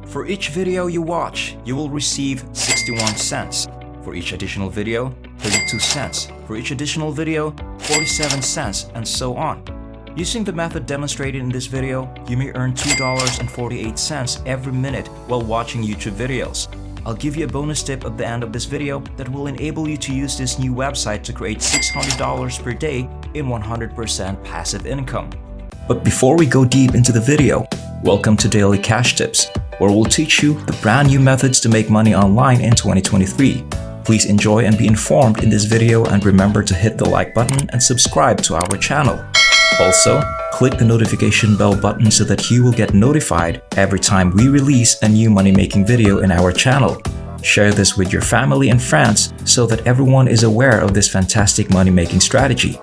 For each video you watch, you will receive 61 cents. For each additional video, 32 cents. For each additional video, 47 cents, and so on. Using the method demonstrated in this video, you may earn $2.48 every minute while watching YouTube videos. I'll give you a bonus tip at the end of this video that will enable you to use this new website to create $600 per day in 100% passive income. But before we go deep into the video, welcome to Daily Cash Tips, where we'll teach you the brand new methods to make money online in 2023. Please enjoy and be informed in this video, and remember to hit the like button and subscribe to our channel. Also, click the notification bell button so that you will get notified every time we release a new money-making video in our channel. Share this with your family and friends so that everyone is aware of this fantastic money-making strategy.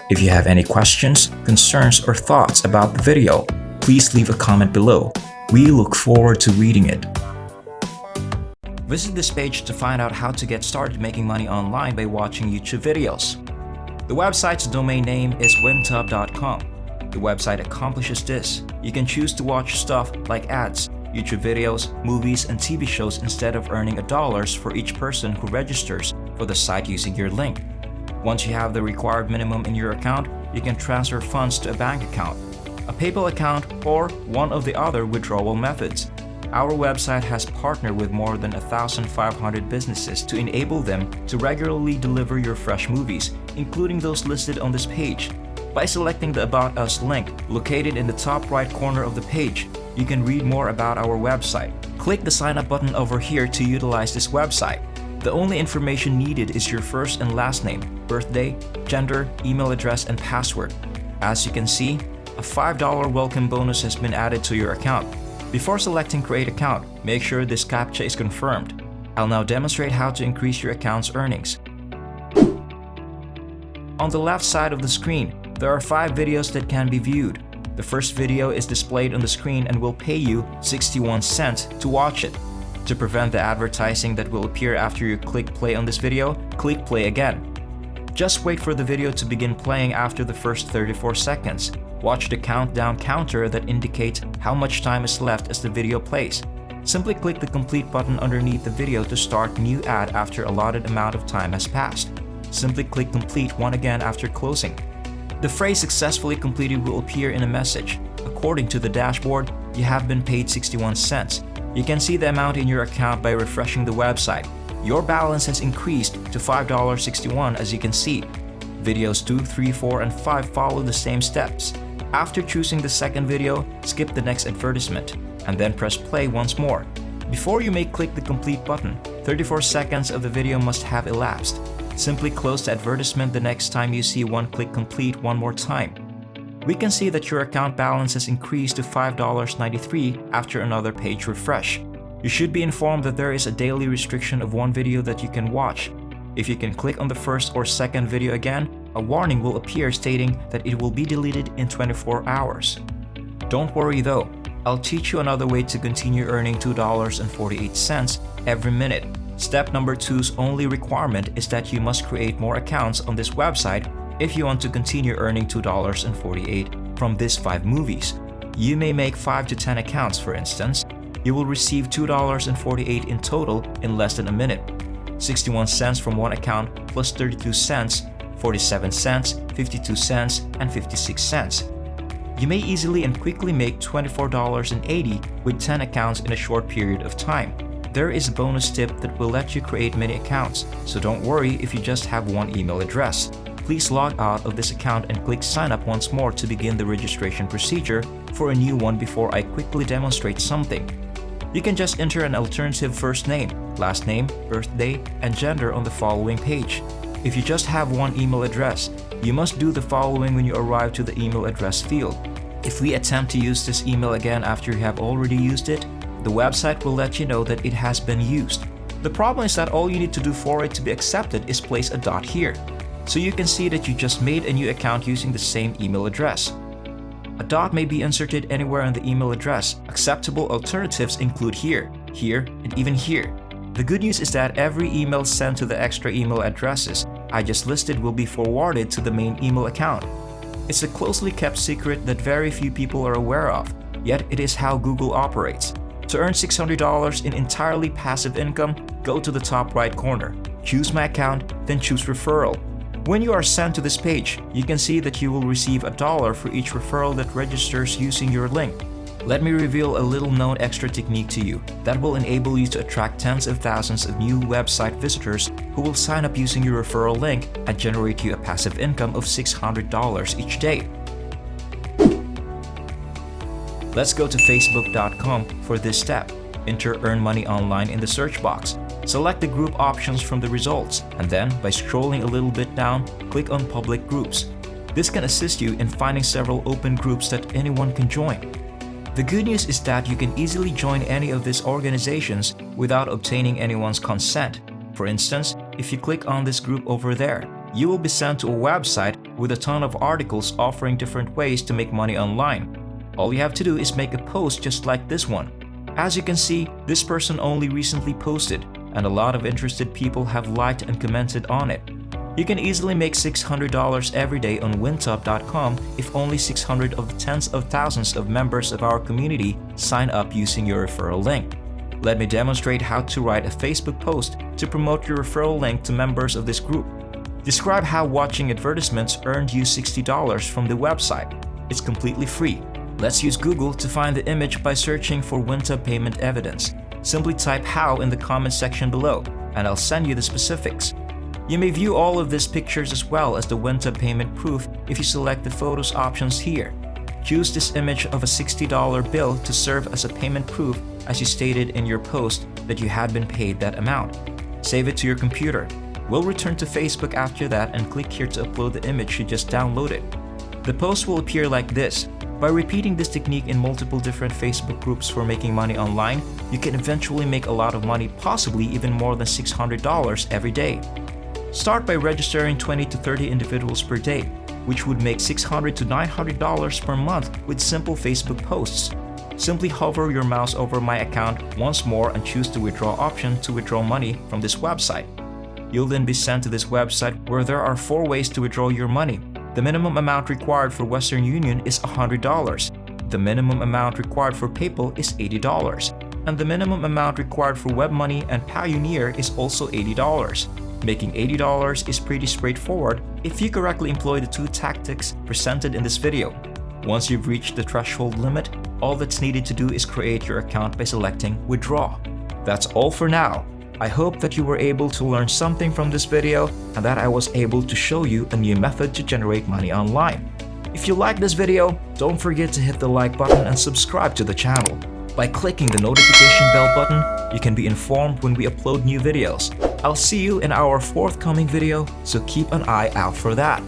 If you have any questions, concerns, or thoughts about the video, please leave a comment below. We look forward to reading it. Visit this page to find out how to get started making money online by watching YouTube videos. The website's domain name is wintub.com. The website accomplishes this. You can choose to watch stuff like ads, YouTube videos, movies, and TV shows instead of earning $1 for each person who registers for the site using your link. Once you have the required minimum in your account, you can transfer funds to a bank account, a PayPal account, or one of the other withdrawal methods. Our website has partnered with more than 1,500 businesses to enable them to regularly deliver your fresh movies, including those listed on this page. By selecting the About Us link located in the top right corner of the page, you can read more about our website. Click the sign up button over here to utilize this website. The only information needed is your first and last name, birthday, gender, email address, and password. As you can see, a $5 welcome bonus has been added to your account. Before selecting Create Account, make sure this CAPTCHA is confirmed. I'll now demonstrate how to increase your account's earnings. On the left side of the screen, there are 5 videos that can be viewed. The first video is displayed on the screen and will pay you 61 cents to watch it. To prevent the advertising that will appear after you click play on this video, click play again. Just wait for the video to begin playing after the first 34 seconds. Watch the countdown counter that indicates how much time is left as the video plays. Simply click the complete button underneath the video to start new ad after allotted amount of time has passed. Simply click complete one again after closing. The phrase successfully completed will appear in a message. According to the dashboard, you have been paid 61 cents. You can see the amount in your account by refreshing the website. Your balance has increased to $5.61 as you can see. Videos 2, 3, 4, and 5 follow the same steps. After choosing the second video, skip the next advertisement, and then press play once more. Before you may click the complete button, 34 seconds of the video must have elapsed. Simply close the advertisement the next time you see one click complete one more time. We can see that your account balance has increased to $5.93 after another page refresh. You should be informed that there is a daily restriction of 1 video that you can watch. If you can click on the first or second video again, a warning will appear stating that it will be deleted in 24 hours. Don't worry though, I'll teach you another way to continue earning $2.48 every minute. Step number 2's only requirement is that you must create more accounts on this website if you want to continue earning $2.48 from these 5 movies. You may make 5 to 10 accounts, for instance. You will receive $2.48 in total in less than a minute. 61 cents from one account plus 32 cents, 47 cents, 52 cents, and 56 cents. You may easily and quickly make $24.80 with 10 accounts in a short period of time. There is a bonus tip that will let you create many accounts, so don't worry if you just have one email address. Please log out of this account and click sign up once more to begin the registration procedure for a new one before I quickly demonstrate something. You can just enter an alternative first name, last name, birthday, and gender on the following page. If you just have one email address, you must do the following when you arrive to the email address field. If we attempt to use this email again after you have already used it, the website will let you know that it has been used. The problem is that all you need to do for it to be accepted is place a dot here, so you can see that you just made a new account using the same email address. A dot may be inserted anywhere on the email address. Acceptable alternatives include here, here, and even here. The good news is that every email sent to the extra email addresses I just listed will be forwarded to the main email account. It's a closely kept secret that very few people are aware of, yet it is how Google operates. To earn $600 in entirely passive income, go to the top right corner, choose My Account, then choose Referral. When you are sent to this page, you can see that you will receive $1 for each referral that registers using your link. Let me reveal a little known extra technique to you that will enable you to attract tens of thousands of new website visitors who will sign up using your referral link and generate you a passive income of $600 each day. Let's go to facebook.com for this step. Enter Earn Money Online in the search box. Select the group options from the results, and then by scrolling a little bit down, click on Public Groups. This can assist you in finding several open groups that anyone can join. The good news is that you can easily join any of these organizations without obtaining anyone's consent. For instance, if you click on this group over there, you will be sent to a website with a ton of articles offering different ways to make money online. All you have to do is make a post just like this one. As you can see, this person only recently posted, and a lot of interested people have liked and commented on it. You can easily make $600 every day on wintop.com if only 600 of the tens of thousands of members of our community sign up using your referral link. Let me demonstrate how to write a Facebook post to promote your referral link to members of this group. Describe how watching advertisements earned you $60 from the website. It's completely free. Let's use Google to find the image by searching for Wintop payment evidence. Simply type how in the comment section below, and I'll send you the specifics. You may view all of these pictures as well as the Wintop payment proof if you select the photos options here. Choose this image of a $60 bill to serve as a payment proof as you stated in your post that you had been paid that amount. Save it to your computer. We'll return to Facebook after that and click here to upload the image you just downloaded. The post will appear like this. By repeating this technique in multiple different Facebook groups for making money online, you can eventually make a lot of money, possibly even more than $600 every day. Start by registering 20 to 30 individuals per day, which would make $600 to $900 per month with simple Facebook posts. Simply hover your mouse over My Account once more and choose the withdraw option to withdraw money from this website. You'll then be sent to this website where there are 4 ways to withdraw your money. The minimum amount required for Western Union is $100. The minimum amount required for PayPal is $80. And the minimum amount required for WebMoney and Payoneer is also $80. Making $80 is pretty straightforward if you correctly employ the 2 tactics presented in this video. Once you've reached the threshold limit, all that's needed to do is create your account by selecting Withdraw. That's all for now. I hope that you were able to learn something from this video and that I was able to show you a new method to generate money online. If you liked this video, don't forget to hit the like button and subscribe to the channel. By clicking the notification bell button, you can be informed when we upload new videos. I'll see you in our forthcoming video, so keep an eye out for that.